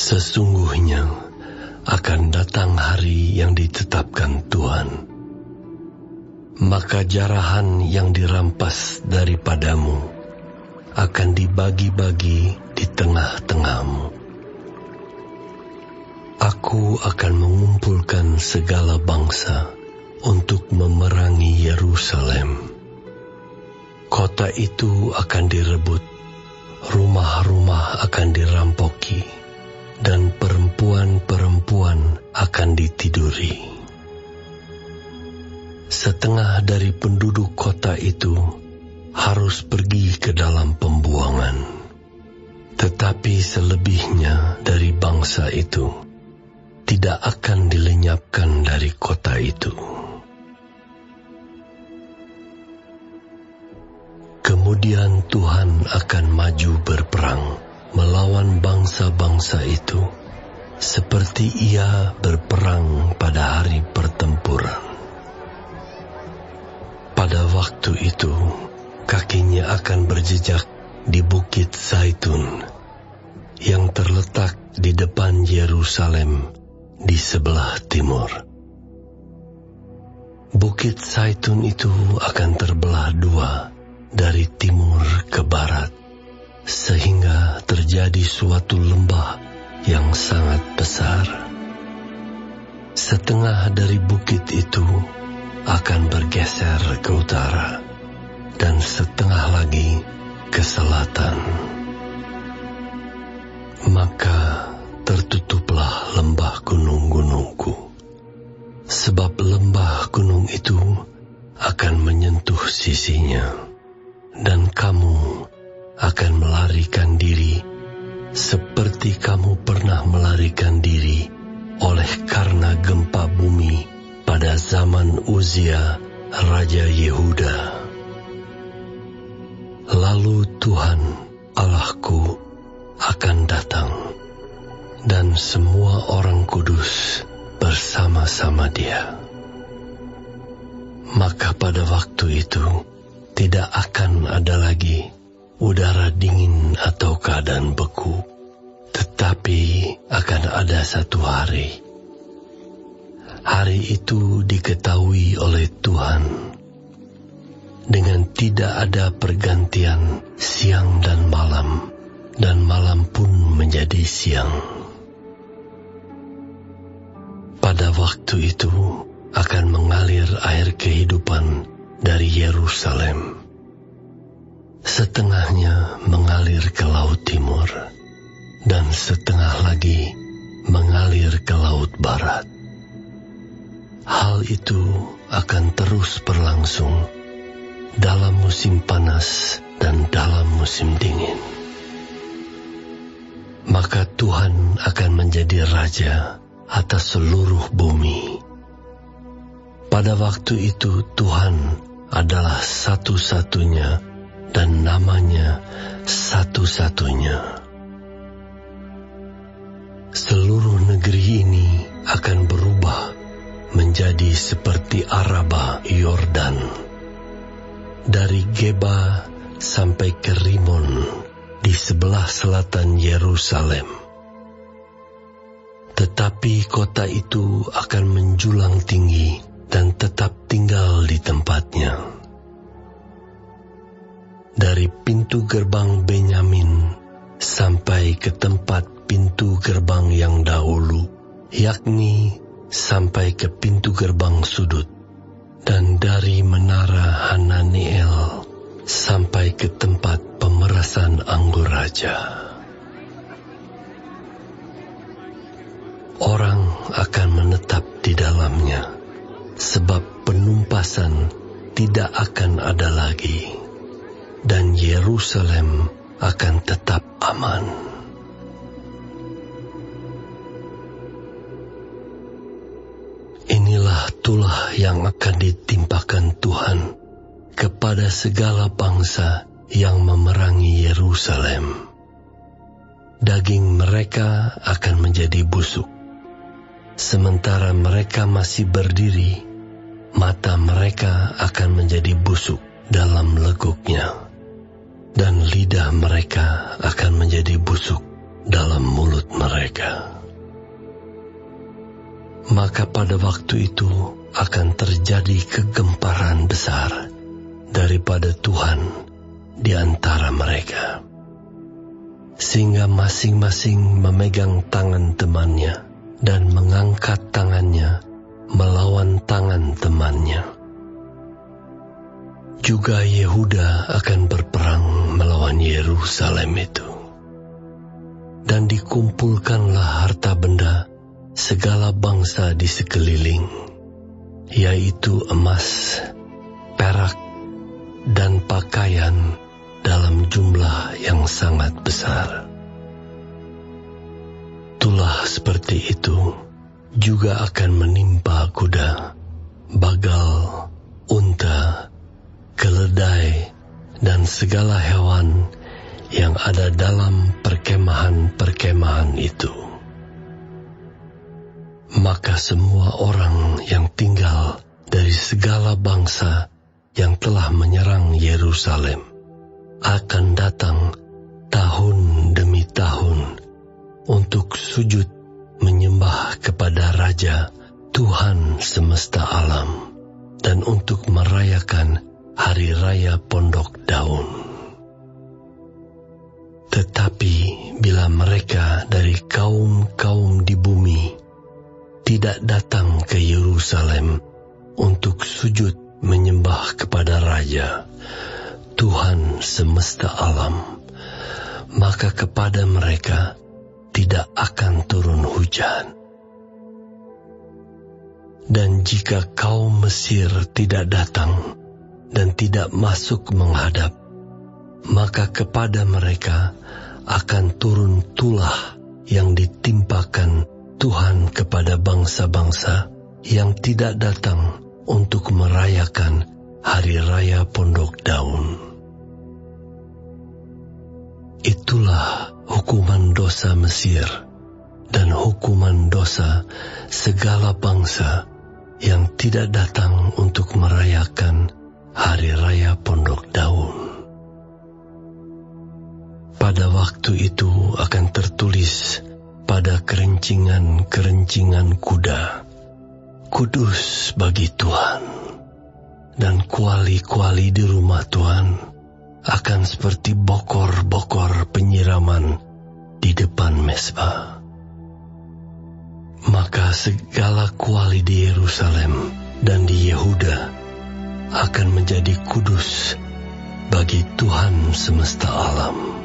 Sesungguhnya akan datang hari yang ditetapkan Tuhan, maka jarahan yang dirampas daripadamu akan dibagi-bagi di tengah-tengahmu. Aku akan mengumpulkan segala bangsa untuk memerangi Yerusalem. Kota itu akan direbut, rumah-rumah akan dirampoki, dan perempuan-perempuan akan ditiduri. Setengah dari penduduk kota itu harus pergi ke dalam pembuangan, tetapi selebihnya dari bangsa itu tidak akan dilenyapkan dari kota itu. Kemudian Tuhan akan maju berperang melawan bangsa-bangsa itu, seperti Ia berperang pada hari pertempuran. Pada waktu itu, kakinya akan berjejak di Bukit Zaitun yang terletak di depan Yerusalem di sebelah timur. Bukit Zaitun itu akan terbelah dua dari timur ke barat, sehingga terjadi suatu lembah yang sangat besar. Setengah dari bukit itu akan bergeser ke utara, dan setengah lagi ke selatan. Maka tertutuplah lembah gunung-gunungku, sebab lembah gunung itu akan menyentuh sisinya, dan kamu akan melarikan diri seperti kamu pernah melarikan diri oleh karena gempa bumi pada zaman Uzia, Raja Yehuda. Lalu Tuhan Allahku akan datang, dan semua orang kudus bersama-sama Dia. Maka pada waktu itu tidak akan ada lagi udara dingin atau keadaan beku, tetapi akan ada satu hari. Hari itu diketahui oleh Tuhan dengan tidak ada pergantian siang dan malam pun menjadi siang. Pada waktu itu akan mengalir air kehidupan dari Yerusalem. Setengahnya mengalir ke laut timur, dan setengah lagi mengalir ke laut barat. Hal itu akan terus berlangsung dalam musim panas dan dalam musim dingin. Maka Tuhan akan menjadi raja atas seluruh bumi. Pada waktu itu Tuhan adalah satu-satunya dan namanya satu-satunya. Seluruh negeri ini akan berubah menjadi seperti Araba Yordan, dari Geba sampai ke Rimon di sebelah selatan Yerusalem. Tetapi kota itu akan menjulang tinggi dan tetap tinggal di tempatnya. Dari pintu gerbang Benyamin sampai ke tempat pintu gerbang yang dahulu, yakni sampai ke pintu gerbang sudut, dan dari menara Hananiel sampai ke tempat pemerasan anggur raja. Orang akan menetap di dalamnya, sebab penumpasan tidak akan ada lagi, dan Yerusalem akan tetap aman. Inilah tulah yang akan ditimpakan Tuhan kepada segala bangsa yang memerangi Yerusalem. Daging mereka akan menjadi busuk. Sementara mereka masih berdiri, mata mereka akan menjadi busuk dalam leguknya, dan lidah mereka akan menjadi busuk dalam mulut mereka. maka pada waktu itu akan terjadi kegemparan besar daripada Tuhan di antara mereka, sehingga masing-masing memegang tangan temannya dan mengangkat tangannya melawan tangan temannya. Juga Yehuda akan berperang melawan Yerusalem itu. Dan dikumpulkanlah harta benda segala bangsa di sekeliling, yaitu emas, perak, dan pakaian dalam jumlah yang sangat besar. Tulah seperti itu juga akan menimpa kuda, bagal, unta, keledai, dan segala hewan yang ada dalam perkemahan-perkemahan itu. Maka semua orang yang tinggal dari segala bangsa yang telah menyerang Yerusalem akan datang tahun demi tahun untuk sujud menyembah kepada Raja Tuhan semesta alam dan untuk merayakan Hari Raya Pondok Daun. Tetapi bila mereka dari kaum-kaum di bumi tidak datang ke Yerusalem untuk sujud menyembah kepada Raja Tuhan semesta alam, maka kepada mereka tidak akan turun hujan. Dan jika kaum Mesir tidak datang dan tidak masuk menghadap, maka kepada mereka akan turun tulah yang ditimpakan Tuhan kepada bangsa-bangsa yang tidak datang untuk merayakan Hari Raya Pondok Daun. Itulah hukuman dosa Mesir dan hukuman dosa segala bangsa yang tidak datang untuk merayakan Hari Raya Pondok Daun. Pada waktu itu akan tertulis pada kerencingan-kerencingan kuda, Kudus bagi Tuhan, dan kuali-kuali di rumah Tuhan akan seperti bokor-bokor penyiraman di depan mezbah. Maka segala kuali di Yerusalem dan di Yehuda akan menjadi kudus bagi Tuhan semesta alam.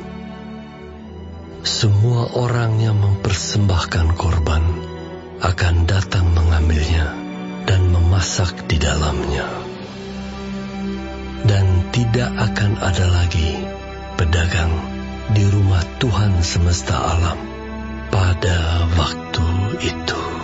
Semua orang yang mempersembahkan korban akan datang mengambilnya dan memasak di dalamnya. Dan tidak akan ada lagi pedagang di rumah Tuhan semesta alam pada waktu itu.